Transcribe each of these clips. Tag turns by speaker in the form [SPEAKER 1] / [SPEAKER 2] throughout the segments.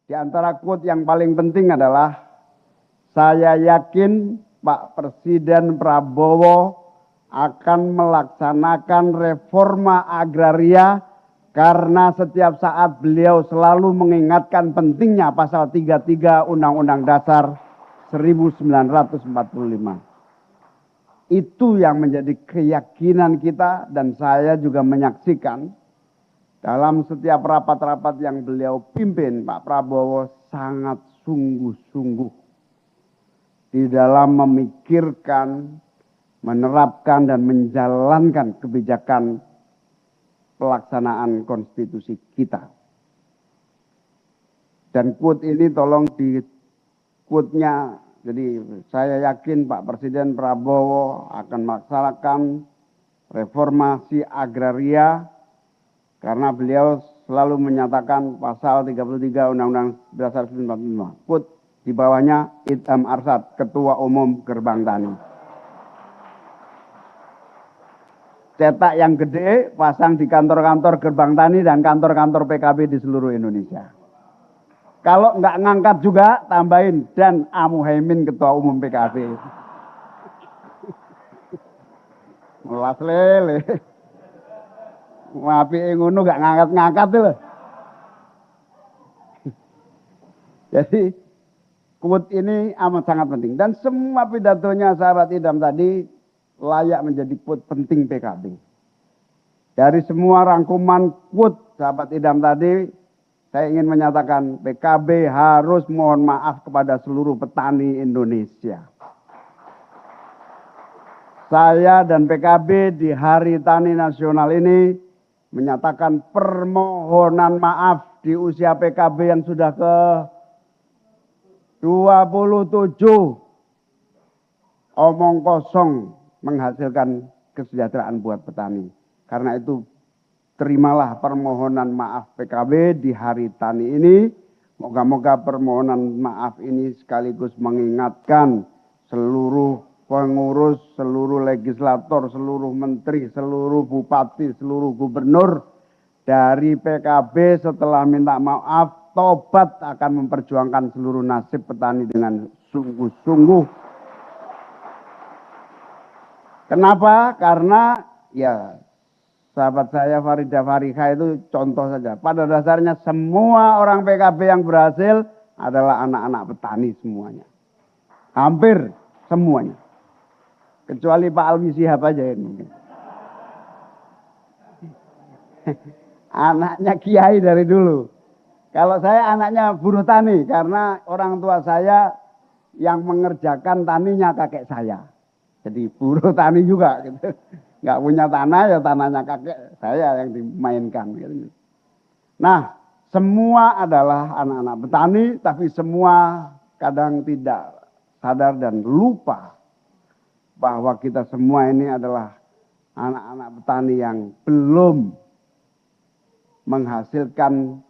[SPEAKER 1] Di antara quote yang paling penting adalah, saya yakin Pak Presiden Prabowo akan melaksanakan reforma agraria karena setiap saat beliau selalu mengingatkan pentingnya pasal 33 Undang-Undang Dasar 1945. Itu yang menjadi keyakinan kita, dan saya juga menyaksikan dalam setiap rapat-rapat yang beliau pimpin, Pak Prabowo sangat sungguh-sungguh di dalam memikirkan, menerapkan, dan menjalankan kebijakan pelaksanaan konstitusi kita. Dan quote ini tolong di quote-nya, jadi saya yakin Pak Presiden Prabowo akan melaksanakan reformasi agraria karena beliau selalu menyatakan pasal 33 Undang-Undang Dasar 1945. Quote di bawahnya Idham Arsad, Ketua Umum Gerbang Tani. Cetak yang gede, pasang di kantor-kantor Gerbang Tani dan kantor-kantor PKB di seluruh Indonesia. Kalau nggak ngangkat juga, tambahin dan Muhaimin Ketua Umum PKB. Melas lele. Wapi ngono gak ngangkat-ngangkat tuh loh. Jadi quote ini amat sangat penting. Dan semua pidatonya sahabat Idham tadi layak menjadi quote penting PKB. Dari semua rangkuman quote sahabat Idham tadi, saya ingin menyatakan PKB harus mohon maaf kepada seluruh petani Indonesia. Saya dan PKB di Hari Tani Nasional ini menyatakan permohonan maaf di usia PKB yang sudah ke 27. Omong kosong menghasilkan kesejahteraan buat petani. Karena itu terimalah permohonan maaf PKB di Hari Tani ini. Moga-moga permohonan maaf ini sekaligus mengingatkan seluruh pengurus, seluruh legislator, seluruh menteri, seluruh bupati, seluruh gubernur dari PKB setelah minta maaf, tobat akan memperjuangkan seluruh nasib petani dengan sungguh-sungguh. Kenapa? Karena ya sahabat saya Farida Farika itu contoh saja. Pada dasarnya semua orang PKB yang berhasil adalah anak-anak petani semuanya. Hampir semuanya. Kecuali Pak Alwi Shihab aja ini. Anaknya kiai dari dulu. Kalau saya anaknya buruh tani karena orang tua saya yang mengerjakan taninya kakek saya. Jadi buruh tani juga gitu. Nggak punya tanah ya tanahnya kakek saya yang dimainkan gitu. Nah, semua adalah anak-anak petani, tapi semua kadang tidak sadar dan lupa bahwa kita semua ini adalah anak-anak petani yang belum menghasilkan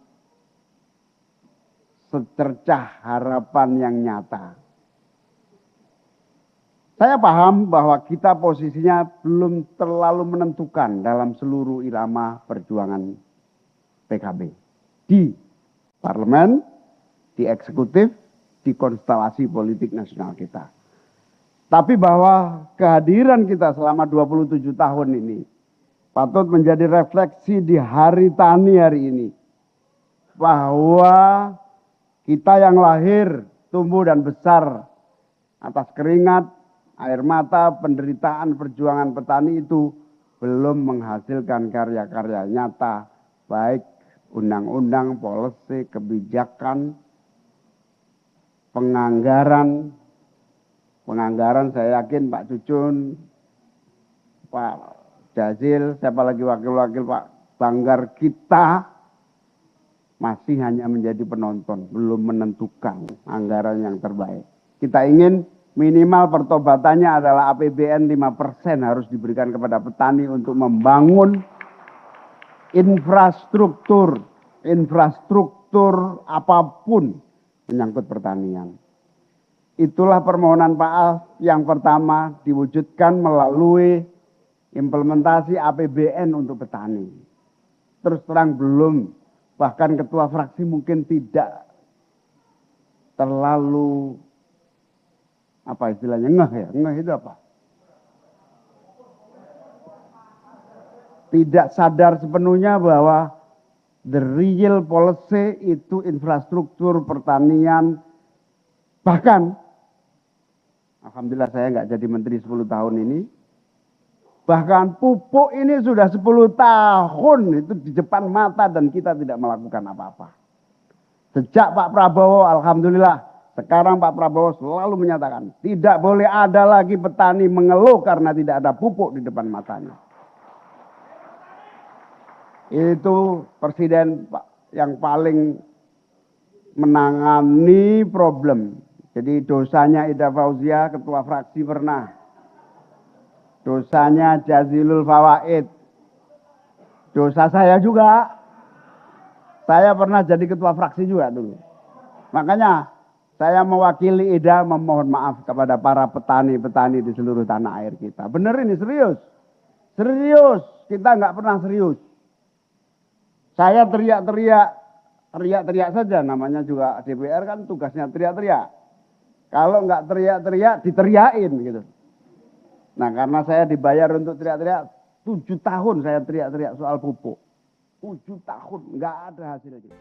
[SPEAKER 1] secercah harapan yang nyata. Saya paham bahwa kita posisinya belum terlalu menentukan dalam seluruh irama perjuangan PKB. Di parlemen, di eksekutif, di konstelasi politik nasional kita. Tapi bahwa kehadiran kita selama 27 tahun ini patut menjadi refleksi di Hari Tani hari ini. Bahwa kita yang lahir, tumbuh dan besar atas keringat, air mata, penderitaan, perjuangan petani itu belum menghasilkan karya-karya nyata, baik undang-undang, policy, kebijakan, penganggaran saya yakin Pak Cucun, Pak Jazil, siapa lagi wakil-wakil Pak Banggar, kita masih hanya menjadi penonton, belum menentukan anggaran yang terbaik. Kita ingin minimal pertobatannya adalah APBN 5% harus diberikan kepada petani untuk membangun infrastruktur apapun menyangkut pertanian. Itulah permohonan Pak Al yang pertama diwujudkan melalui implementasi APBN untuk petani. Terus terang belum, bahkan ketua fraksi mungkin tidak terlalu apa istilahnya ngeh ya, ngeh itu apa? Tidak sadar sepenuhnya bahwa the real policy itu infrastruktur pertanian, bahkan alhamdulillah saya nggak jadi menteri 10 tahun ini, bahkan pupuk ini sudah 10 tahun itu di depan mata dan kita tidak melakukan apa-apa. Sejak Pak Prabowo, alhamdulillah, sekarang Pak Prabowo selalu menyatakan tidak boleh ada lagi petani mengeluh karena tidak ada pupuk di depan matanya. Itu presiden yang paling menangani problem. Jadi dosanya Ida Fauzia, ketua fraksi pernah. Dosanya Jazilul Fawaid. Dosa saya juga. Saya pernah jadi ketua fraksi juga dulu. Makanya saya mewakili Ida memohon maaf kepada para petani-petani di seluruh tanah air kita. Bener ini, serius. Serius, kita nggak pernah serius. Saya teriak-teriak saja, namanya juga DPR kan tugasnya teriak-teriak. Kalau nggak teriak-teriak, diteriakin gitu. Nah karena saya dibayar untuk teriak-teriak, 7 tahun saya teriak-teriak soal pupuk. 7 tahun, nggak ada hasilnya.